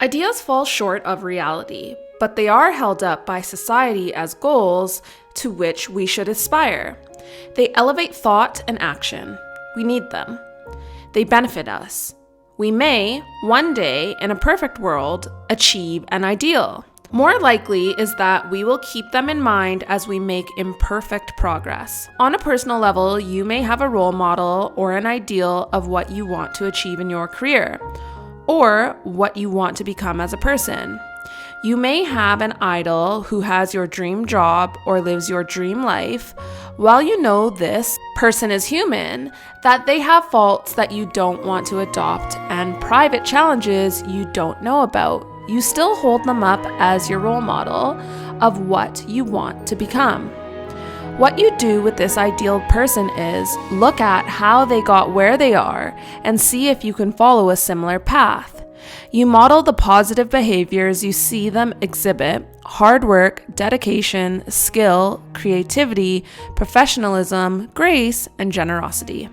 Ideas fall short of reality, but they are held up by society as goals to which we should aspire. They elevate thought and action. We need them. They benefit us. We may, one day, in a perfect world, achieve an ideal. More likely is that we will keep them in mind as we make imperfect progress. On a personal level, you may have a role model or an ideal of what you want to achieve in your career, or what you want to become as a person. You may have an idol who has your dream job or lives your dream life. While you know this person is human, that they have faults that you don't want to adopt and private challenges you don't know about, you still hold them up as your role model of what you want to become. What you do with this ideal person is look at how they got where they are and see if you can follow a similar path. You model the positive behaviors you see them exhibit: hard work, dedication, skill, creativity, professionalism, grace, and generosity.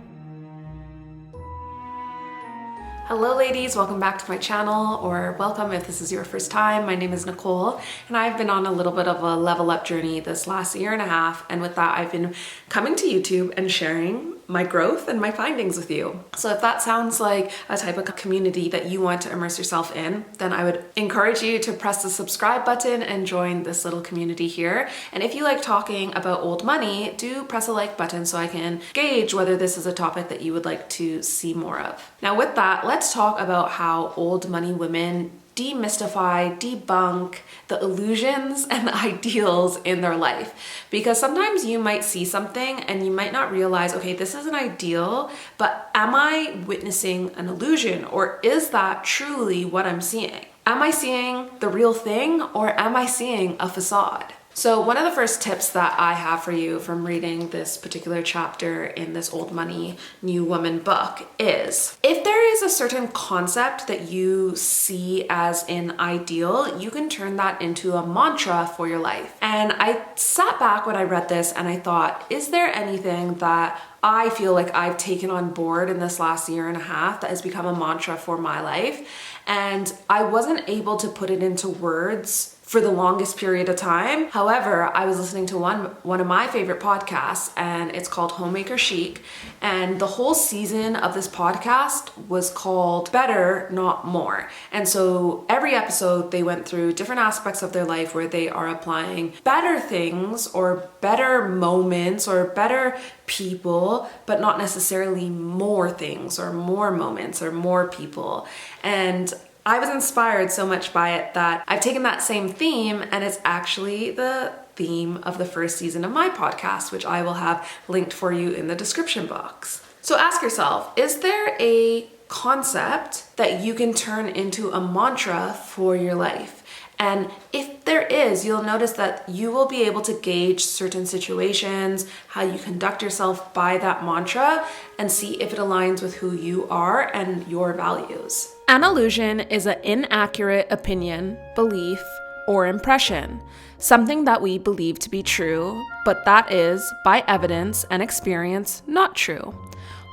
Hello ladies, welcome back to my channel, or welcome if this is your first time. My name is Nicole, and I've been on a little bit of a level up journey this last year and a half, and with that I've been coming to YouTube and sharing my growth and my findings with you. So if that sounds like a type of community that you want to immerse yourself in, then I would encourage you to press the subscribe button and join this little community here. And if you like talking about old money, do press a like button so I can gauge whether this is a topic that you would like to see more of. Now with that, let's talk about how old money women demystify, debunk the illusions and the ideals in their life. Because sometimes you might see something and you might not realize, okay, this is an ideal, but am I witnessing an illusion, or is that truly what I'm seeing? Am I seeing the real thing, or am I seeing a facade? So one of the first tips that I have for you from reading this particular chapter in this Old Money, New Woman book is, if there is a certain concept that you see as an ideal, you can turn that into a mantra for your life. And I sat back when I read this and I thought, is there anything that I feel like I've taken on board in this last year and a half that has become a mantra for my life? And I wasn't able to put it into words for the longest period of time. However, I was listening to one of my favorite podcasts, and it's called Homemaker Chic. And the whole season of this podcast was called Better, Not More. And so every episode they went through different aspects of their life where they are applying better things or better moments or better people, but not necessarily more things or more moments or more people. And I was inspired so much by it that I've taken that same theme, and it's actually the theme of the first season of my podcast, which I will have linked for you in the description box. So ask yourself, is there a concept that you can turn into a mantra for your life? And if there is, you'll notice that you will be able to gauge certain situations, how you conduct yourself by that mantra, and see if it aligns with who you are and your values. An illusion is an inaccurate opinion, belief, or impression, something that we believe to be true, but that is, by evidence and experience, not true.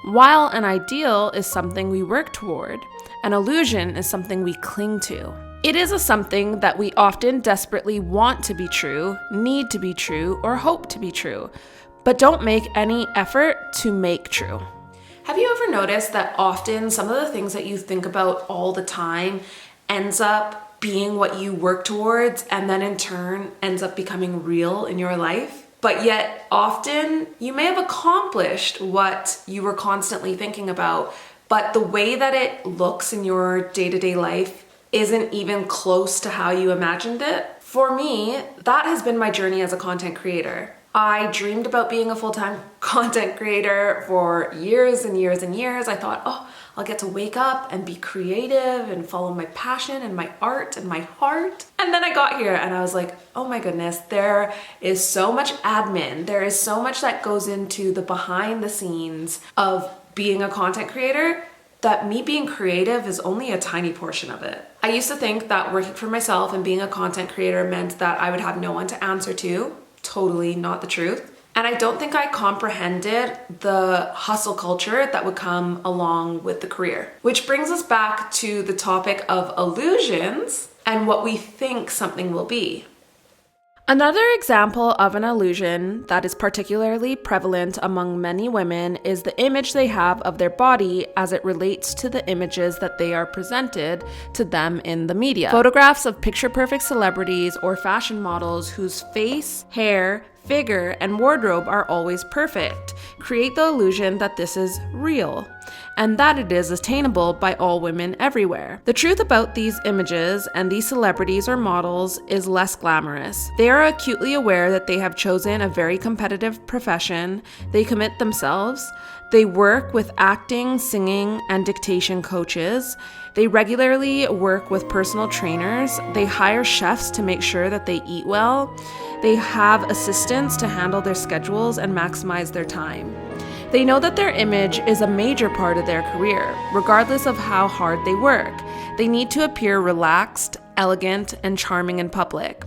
While an ideal is something we work toward, an illusion is something we cling to. It is a something that we often desperately want to be true, need to be true, or hope to be true, but don't make any effort to make true. Have you ever noticed that often some of the things that you think about all the time ends up being what you work towards, and then in turn ends up becoming real in your life? But yet often you may have accomplished what you were constantly thinking about, but the way that it looks in your day-to-day life isn't even close to how you imagined it. For me, that has been my journey as a content creator. I dreamed about being a full-time content creator for years and years and years. I thought, I'll get to wake up and be creative and follow my passion and my art and my heart. And then I got here and I was like, oh my goodness, there is so much admin. There is so much that goes into the behind the scenes of being a content creator that me being creative is only a tiny portion of it. I used to think that working for myself and being a content creator meant that I would have no one to answer to. Totally not the truth. And I don't think I comprehended the hustle culture that would come along with the career. Which brings us back to the topic of illusions and what we think something will be. Another example of an illusion that is particularly prevalent among many women is the image they have of their body as it relates to the images that they are presented to them in the media. Photographs of picture-perfect celebrities or fashion models whose face, hair, figure, and wardrobe are always perfect create the illusion that this is real, and that it is attainable by all women everywhere. The truth about these images and these celebrities or models is less glamorous. They are acutely aware that they have chosen a very competitive profession. They commit themselves. They work with acting, singing, and dictation coaches. They regularly work with personal trainers. They hire chefs to make sure that they eat well. They have assistants to handle their schedules and maximize their time. They know that their image is a major part of their career, regardless of how hard they work. They need to appear relaxed, elegant, and charming in public.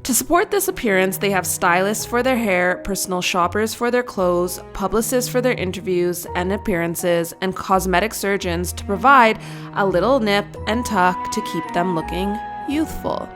To support this appearance, they have stylists for their hair, personal shoppers for their clothes, publicists for their interviews and appearances, and cosmetic surgeons to provide a little nip and tuck to keep them looking youthful.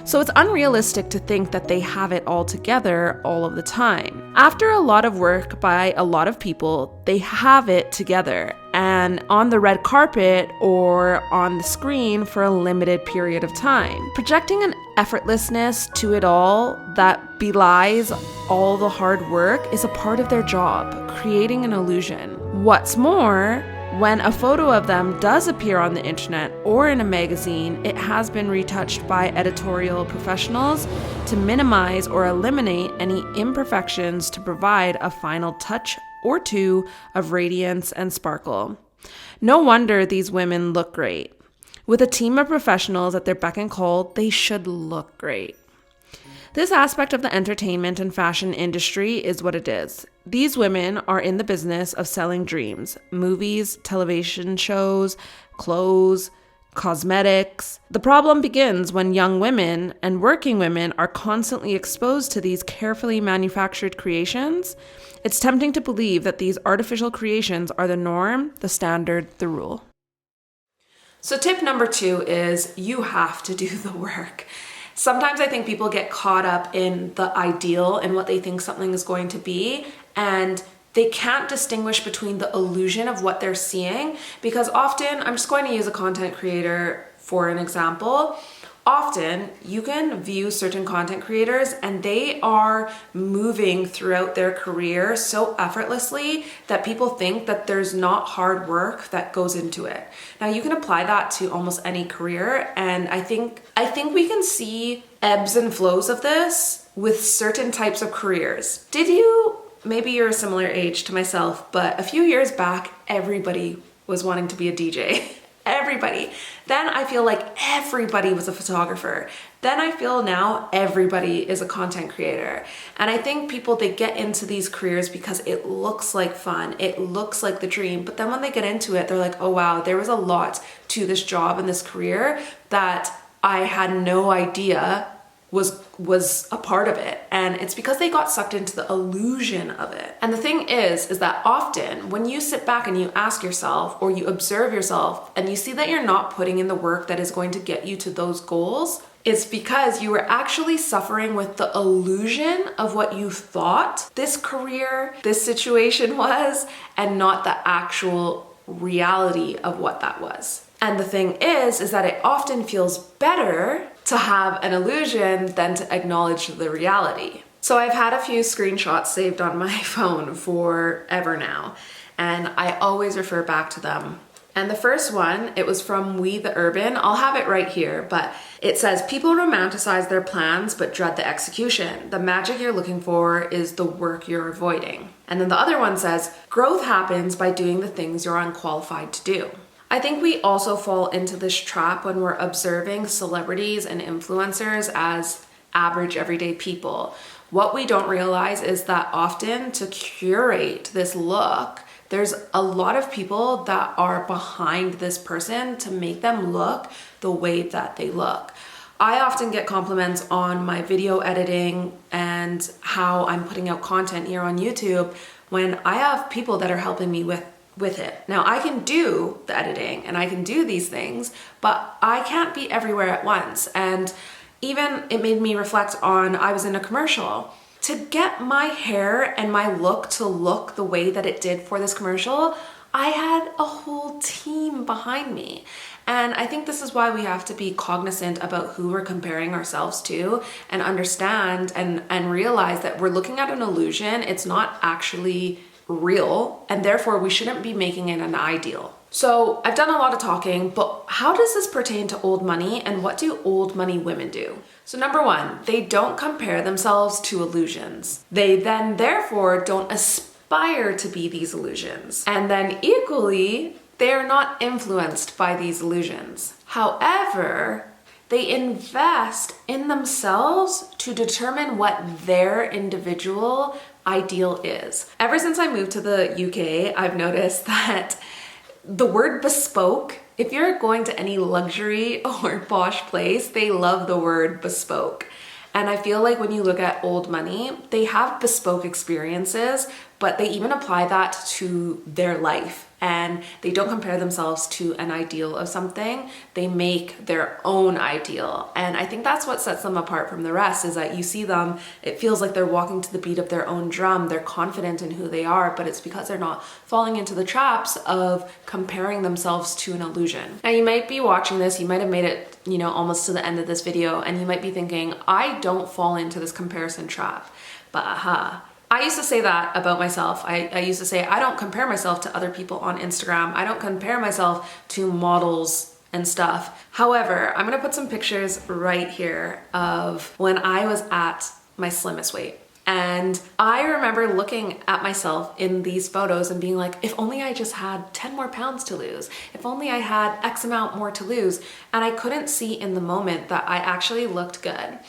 So it's unrealistic to think that they have it all together all of the time. After a lot of work by a lot of people, they have it together and on the red carpet or on the screen for a limited period of time. Projecting an effortlessness to it all that belies all the hard work is a part of their job, creating an illusion. What's more, when a photo of them does appear on the internet or in a magazine, it has been retouched by editorial professionals to minimize or eliminate any imperfections to provide a final touch or two of radiance and sparkle. No wonder these women look great. With a team of professionals at their beck and call, they should look great. This aspect of the entertainment and fashion industry is what it is. These women are in the business of selling dreams, movies, television shows, clothes, cosmetics. The problem begins when young women and working women are constantly exposed to these carefully manufactured creations. It's tempting to believe that these artificial creations are the norm, the standard, the rule. So tip number 2 is you have to do the work. Sometimes I think people get caught up in the ideal and what they think something is going to be, and they can't distinguish between the illusion of what they're seeing, because often, I'm just going to use a content creator for an example. Often you can view certain content creators and they are moving throughout their career so effortlessly that people think that there's not hard work that goes into it. Now you can apply that to almost any career, and I think we can see ebbs and flows of this with certain types of careers. Maybe you're a similar age to myself, but a few years back, everybody was wanting to be a DJ. Everybody. Then I feel like everybody was a photographer. Then I feel now everybody is a content creator. And I think people, they get into these careers because it looks like fun. It looks like the dream. But then when they get into it, they're like, oh wow, there was a lot to this job and this career that I had no idea was a part of it. And it's because they got sucked into the illusion of it. And the thing is that often when you sit back and you ask yourself or you observe yourself and you see that you're not putting in the work that is going to get you to those goals, it's because you were actually suffering with the illusion of what you thought this career, this situation was, and not the actual reality of what that was. And the thing is that it often feels better to have an illusion than to acknowledge the reality. So I've had a few screenshots saved on my phone forever now, and I always refer back to them. And the first one, it was from We the Urban. I'll have it right here, but it says, people romanticize their plans but dread the execution. The magic you're looking for is the work you're avoiding. And then the other one says, growth happens by doing the things you're unqualified to do. I think we also fall into this trap when we're observing celebrities and influencers as average everyday people. What we don't realize is that often to curate this look, there's a lot of people that are behind this person to make them look the way that they look. I often get compliments on my video editing and and how I'm putting out content here on YouTube when I have people that are helping me with it. Now I can do the editing and I can do these things, but I can't be everywhere at once. And even it made me reflect on, I was in a commercial. To get my hair and my look to look the way that it did for this commercial, I had a whole team behind me. And I think this is why we have to be cognizant about who we're comparing ourselves to and understand and realize that we're looking at an illusion. It's not actually real, and therefore we shouldn't be making it an ideal. So I've done a lot of talking, but how does this pertain to old money and what do old money women do? So number one, they don't compare themselves to illusions. They then therefore don't aspire to be these illusions. And then equally, they are not influenced by these illusions. However, they invest in themselves to determine what their individual ideal is. Ever since I moved to the UK, I've noticed that the word bespoke, if you're going to any luxury or posh place, they love the word bespoke. And I feel like when you look at old money, they have bespoke experiences, but they even apply that to their life. And they don't compare themselves to an ideal of something. They make their own ideal. And I think that's what sets them apart from the rest, is that you see them, it feels like they're walking to the beat of their own drum. They're confident in who they are, but it's because they're not falling into the traps of comparing themselves to an illusion. Now you might be watching this, you might have made it, almost to the end of this video, and you might be thinking, I don't fall into this comparison trap. But I used to say that about myself. I used to say, I don't compare myself to other people on Instagram. I don't compare myself to models and stuff. However, I'm gonna put some pictures right here of when I was at my slimmest weight. And I remember looking at myself in these photos and being like, if only I just had 10 more pounds to lose, if only I had X amount more to lose. And I couldn't see in the moment that I actually looked good.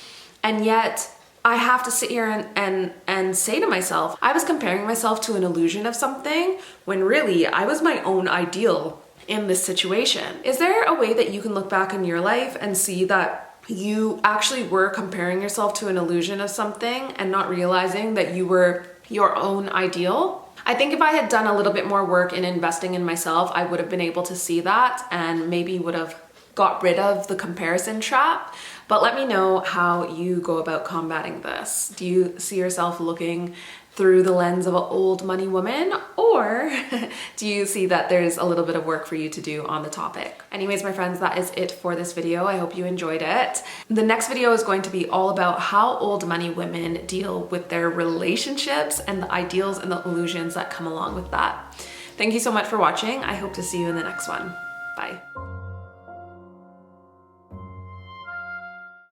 And yet, I have to sit here and say to myself, I was comparing myself to an illusion of something when really I was my own ideal in this situation. Is there a way that you can look back in your life and see that you actually were comparing yourself to an illusion of something and not realizing that you were your own ideal? I think if I had done a little bit more work in investing in myself, I would have been able to see that and maybe would have got rid of the comparison trap. But let me know how you go about combating this. Do you see yourself looking through the lens of an old money woman, or do you see that there's a little bit of work for you to do on the topic? Anyways, my friends, that is it for this video. I hope you enjoyed it. The next video is going to be all about how old money women deal with their relationships and the ideals and the illusions that come along with that. Thank you so much for watching. I hope to see you in the next one. Bye.